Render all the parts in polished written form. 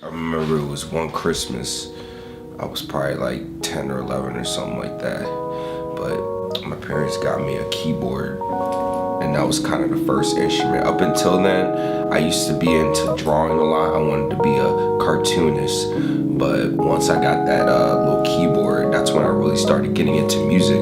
I remember it was one Christmas. I was probably like 10 or 11 or something like that. But my parents got me a keyboard, and that was kind of the first instrument. Up until then, I used to be into drawing a lot. I wanted to be a cartoonist. But once I got that little keyboard, that's when I really started getting into music.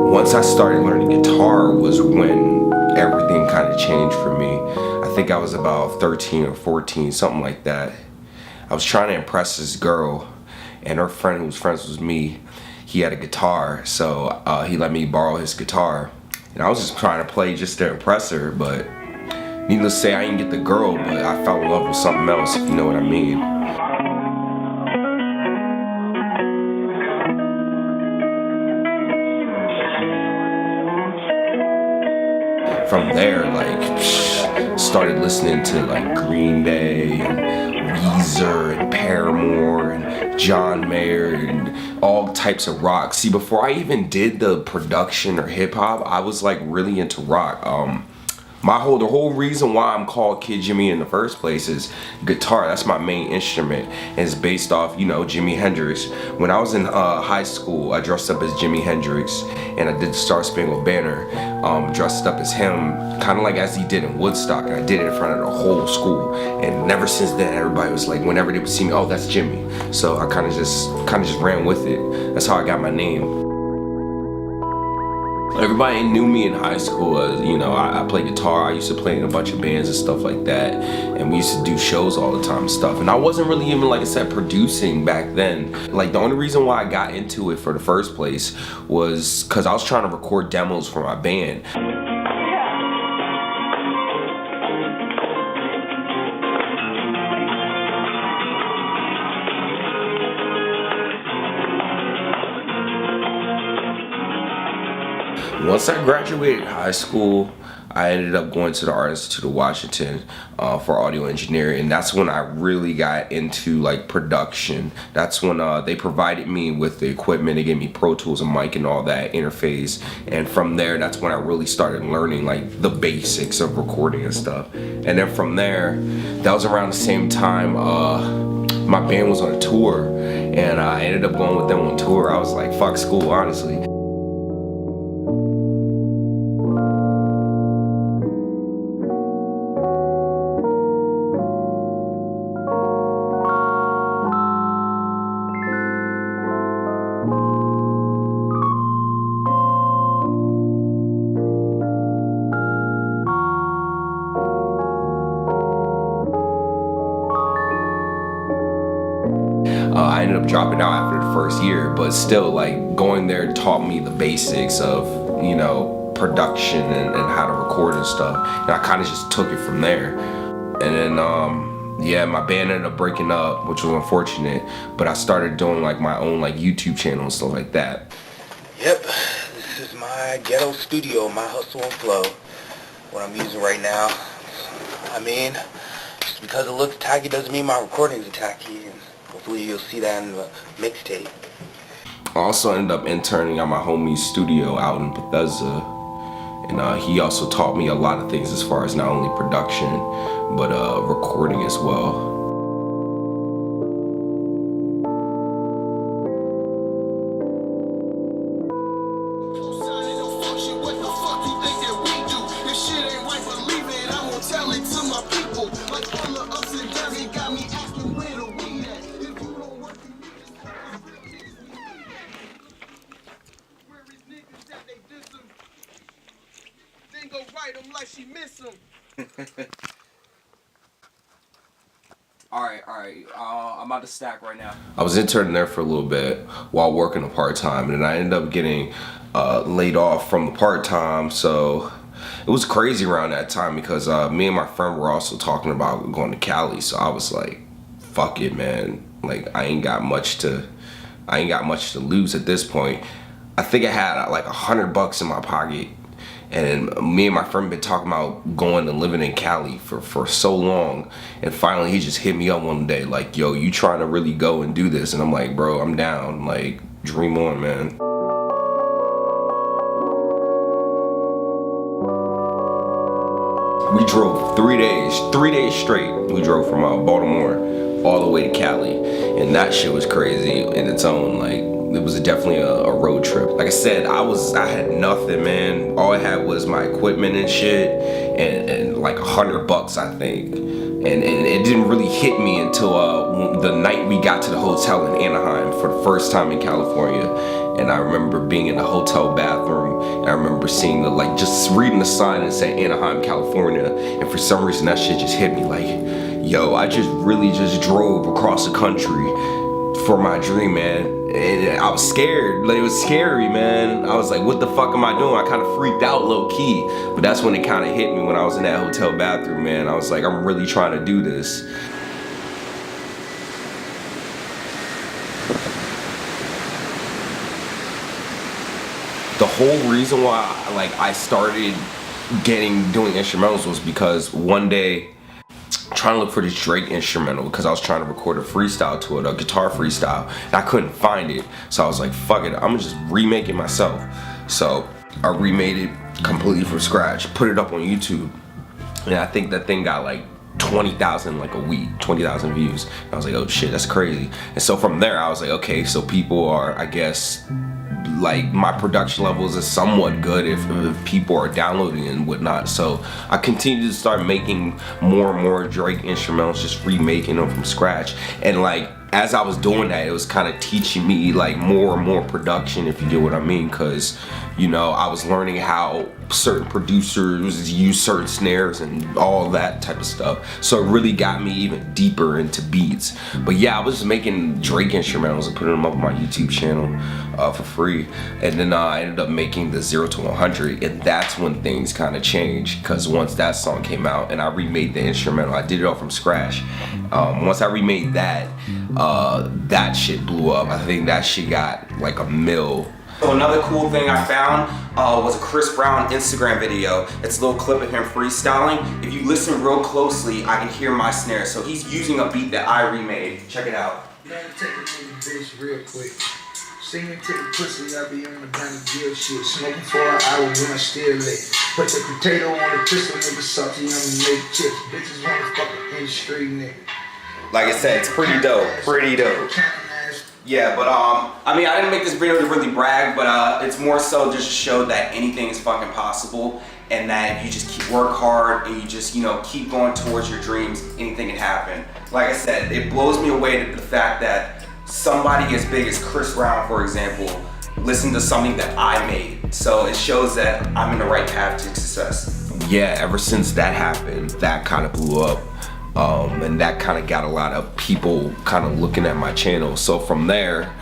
Once I started learning guitar was when everything kind of changed for me. I think I was about 13 or 14, something like that. I was trying to impress this girl, and her friend who was friends with me, he had a guitar, so he let me borrow his guitar. And I was just trying to play just to impress her, but needless to say, I didn't get the girl, but I fell in love with something else, if you know what I mean. From there, like, started listening to like Green Day and Weezer and Paramore and John Mayer and all types of rock. See, before I even did the production or hip hop, I was like really into rock. The whole reason why I'm called Kid Jimmy in the first place is guitar. That's my main instrument, and it's based off, you know, Jimi Hendrix. When I was in high school, I dressed up as Jimi Hendrix, and I did the Star Spangled Banner, dressed up as him, kind of like as he did in Woodstock, and I did it in front of the whole school. And ever since then, everybody was like, whenever they would see me, oh, that's Jimmy. So I kind of just ran with it. That's how I got my name. Everybody knew me in high school as, you know, I played guitar. I used to play in a bunch of bands and stuff like that, and we used to do shows all the time and stuff. And I wasn't really even, like I said, producing back then. Like, the only reason why I got into it for the first place was because I was trying to record demos for my band. Once I graduated high school, I ended up going to the Art Institute of Washington for audio engineering, and that's when I really got into like production. That's when they provided me with the equipment. They gave me Pro Tools and mic and all that interface, and from there, that's when I really started learning like the basics of recording and stuff. And then from there, that was around the same time my band was on a tour, and I ended up going with them on tour. I was like, fuck school, honestly. I ended up dropping out after the first year, but still, like, going there taught me the basics of, you know, production and how to record and stuff. And I kind of just took it from there. And then, yeah, my band ended up breaking up, which was unfortunate, but I started doing like my own like YouTube channel and stuff like that. Yep, this is my ghetto studio, my hustle and flow, what I'm using right now. I mean, just because it looks tacky doesn't mean my recordings are tacky, and hopefully you'll see that in the mixtape. I also ended up interning at my homie's studio out in Bethesda, and he also taught me a lot of things as far as not only production, but recording as well. Go write them like she miss them. Alright, I'm about to stack right now. I was interning there for a little bit while working a part-time, and then I ended up getting laid off from the part-time, so it was crazy around that time because me and my friend were also talking about going to Cali, so I was like, fuck it, man. Like, I ain't got much to lose at this point. I think I had like $100 in my pocket. And me and my friend been talking about going and living in Cali for so long, and finally he just hit me up one day like, yo, you trying to really go and do this? And I'm like, bro, I'm down. Like, dream on, man. We drove 3 days straight. We drove from Baltimore all the way to Cali, and that shit was crazy in its own. Like, it was definitely a road trip. Like I said, I had nothing, man. All I had was my equipment and shit, and like $100, I think. And it didn't really hit me until the night we got to the hotel in Anaheim for the first time in California. And I remember being in the hotel bathroom, and I remember seeing just reading the sign and saying Anaheim, California. And for some reason that shit just hit me like, yo, I really just drove across the country for my dream, man. And I was scared. Like, it was scary, man. I was like, what the fuck am I doing? I kind of freaked out low key. But that's when it kind of hit me when I was in that hotel bathroom, man. I was like, I'm really trying to do this. The whole reason why I started doing instrumentals was because one day, trying to look for this Drake instrumental, because I was trying to record a freestyle to it, a guitar freestyle, and I couldn't find it. So I was like, fuck it, I'm gonna just remake it myself. So I remade it completely from scratch, put it up on YouTube, and I think that thing got like 20,000 like a week, 20,000 views. And I was like, oh shit, that's crazy. And so from there I was like, okay, so people are, I guess, like, my production levels is somewhat good if people are downloading and whatnot. So I continued to start making more and more Drake instrumentals, just remaking them from scratch. And like, as I was doing that, it was kind of teaching me like more and more production, if you get what I mean, because, you know, I was learning how certain producers use certain snares and all that type of stuff. So it really got me even deeper into beats. But yeah, I was just making Drake instrumentals and putting them up on my YouTube channel for free. And then I ended up making the 0 to 100, and that's when things kind of changed, because once that song came out and I remade the instrumental, I did it all from scratch. Once I remade that, that shit blew up. I think that shit got like 1 mil. So another cool thing I found was a Chris Brown Instagram video. It's a little clip of him freestyling. If you listen real closely, I can hear my snare. So he's using a beat that I remade. Check it out. Man, take a nigga bitch real quick. See me take a pussy, I be on the kind of deal shit. Smoking for an hour when I still lit. Put the potato on the pistol, nigga salty, I'm make chips. Bitches wanna fuck in the street, nigga. Like I said, it's pretty dope, pretty dope. Yeah, but I mean, I didn't make this video to really brag, but it's more so just to show that anything is fucking possible, and that if you just work hard and you just, you know, keep going towards your dreams, anything can happen. Like I said, it blows me away the fact that somebody as big as Chris Brown, for example, listened to something that I made. So it shows that I'm in the right path to success. Yeah, ever since that happened, that kind of blew up. And that kind of got a lot of people kind of looking at my channel. So from there,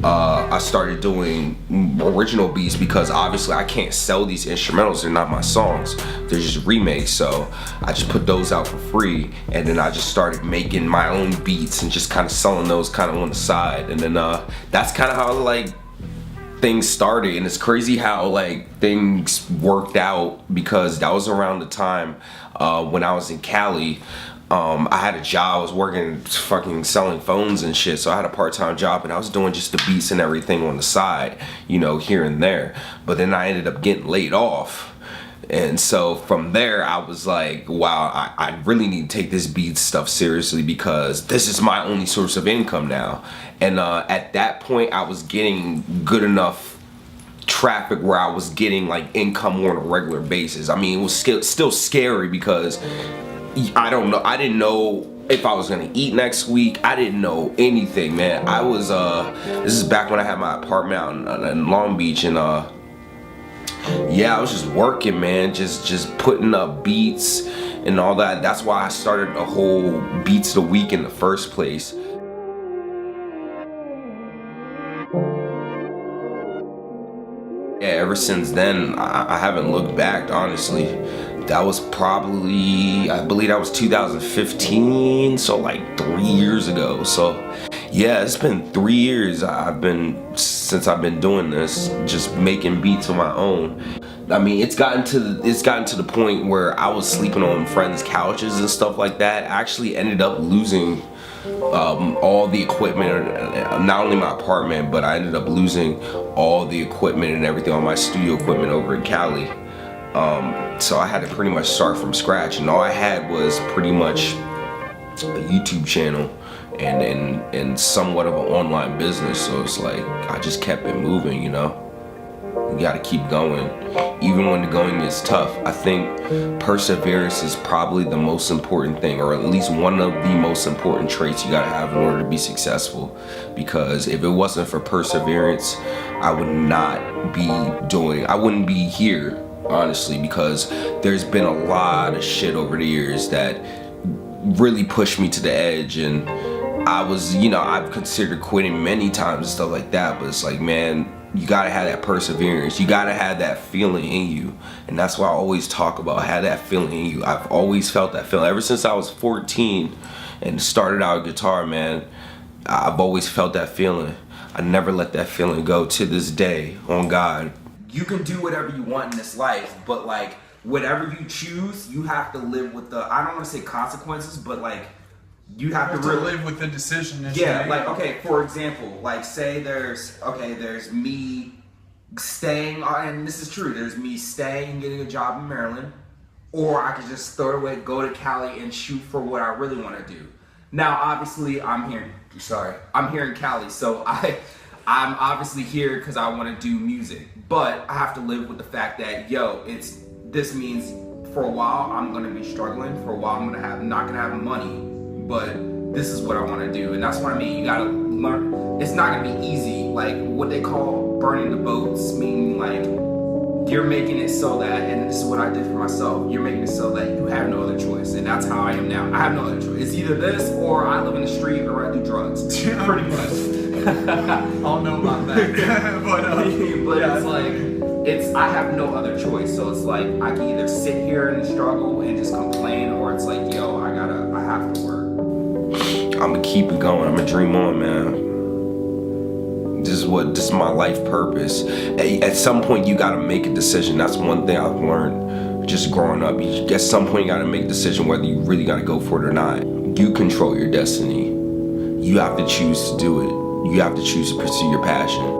I started doing original beats, because obviously I can't sell these instrumentals. They're not my songs, they're just remakes. So I just put those out for free, and then I just started making my own beats and just kind of selling those kind of on the side. And then that's kind of how like things started. And it's crazy how like things worked out, because that was around the time when I was in Cali. I had a job, I was working fucking selling phones and shit, so I had a part-time job, and I was doing just the beats and everything on the side, you know, here and there. But then I ended up getting laid off, and so from there I was like, wow, I really need to take this beat stuff seriously, because this is my only source of income now. And at that point I was getting good enough traffic where I was getting like income on a regular basis. I mean, it was still scary, because I don't know, I didn't know if I was gonna eat next week. I didn't know anything, man. I was this is back when I had my apartment out in Long Beach, and yeah, I was just working, man, just putting up beats and all that. That's why I started the whole Beats of the Week in the first place. Yeah, ever since then, I haven't looked back, honestly. That was probably, I believe that was 2015, so like 3 years ago. So yeah, it's been 3 years since I've been doing this, just making beats on my own. I mean, it's gotten to the point where I was sleeping on friends' couches and stuff like that. I actually ended up losing all the equipment, not only my apartment, but I ended up losing all the equipment and everything, all my studio equipment over in Cali. So I had to pretty much start from scratch, and all I had was pretty much a YouTube channel and somewhat of an online business. So it's like I just kept it moving, you know. You gotta keep going, even when the going is tough. I think perseverance is probably the most important thing, or at least one of the most important traits you gotta have in order to be successful. Because if it wasn't for perseverance, I wouldn't be here, honestly, because there's been a lot of shit over the years that really pushed me to the edge, and I was, you know, I've considered quitting many times and stuff like that, but it's like, man, you gotta have that perseverance. You gotta have that feeling in you. And that's why I always talk about have that feeling in you. I've always felt that feeling. Ever since I was 14 and started out guitar, man, I've always felt that feeling. I never let that feeling go to this day, on God. You can do whatever you want in this life, but like, whatever you choose, you have to live with the, I don't want to say consequences, but like, you have to really live with the decision. Yeah, like, okay, for example, like, say there's me staying, and this is true, there's me staying and getting a job in Maryland, or I could just throw it away, go to Cali and shoot for what I really want to do. Now, obviously, I'm here in Cali, so I'm obviously here because I want to do music, but I have to live with the fact that, this means for a while I'm going to be struggling, for a while I'm not going to have money, but this is what I want to do. And that's what I mean. You got to learn. It's not going to be easy. Like what they call burning the boats, meaning like you're making it so that, and this is what I did for myself, you're making it so that you have no other choice. And that's how I am now. I have no other choice. It's either this or I live in the street or I do drugs. Pretty much. I don't know about that. but it's like, I have no other choice. So it's like I can either sit here and struggle and just complain, or it's like, I have to work. I'm gonna keep it going. I'm gonna dream on, man. This is my life purpose. At some point, you gotta make a decision. That's one thing I've learned just growing up. At some point, you gotta make a decision whether you really gotta go for it or not. You control your destiny. You have to choose to do it. You have to choose to pursue your passion.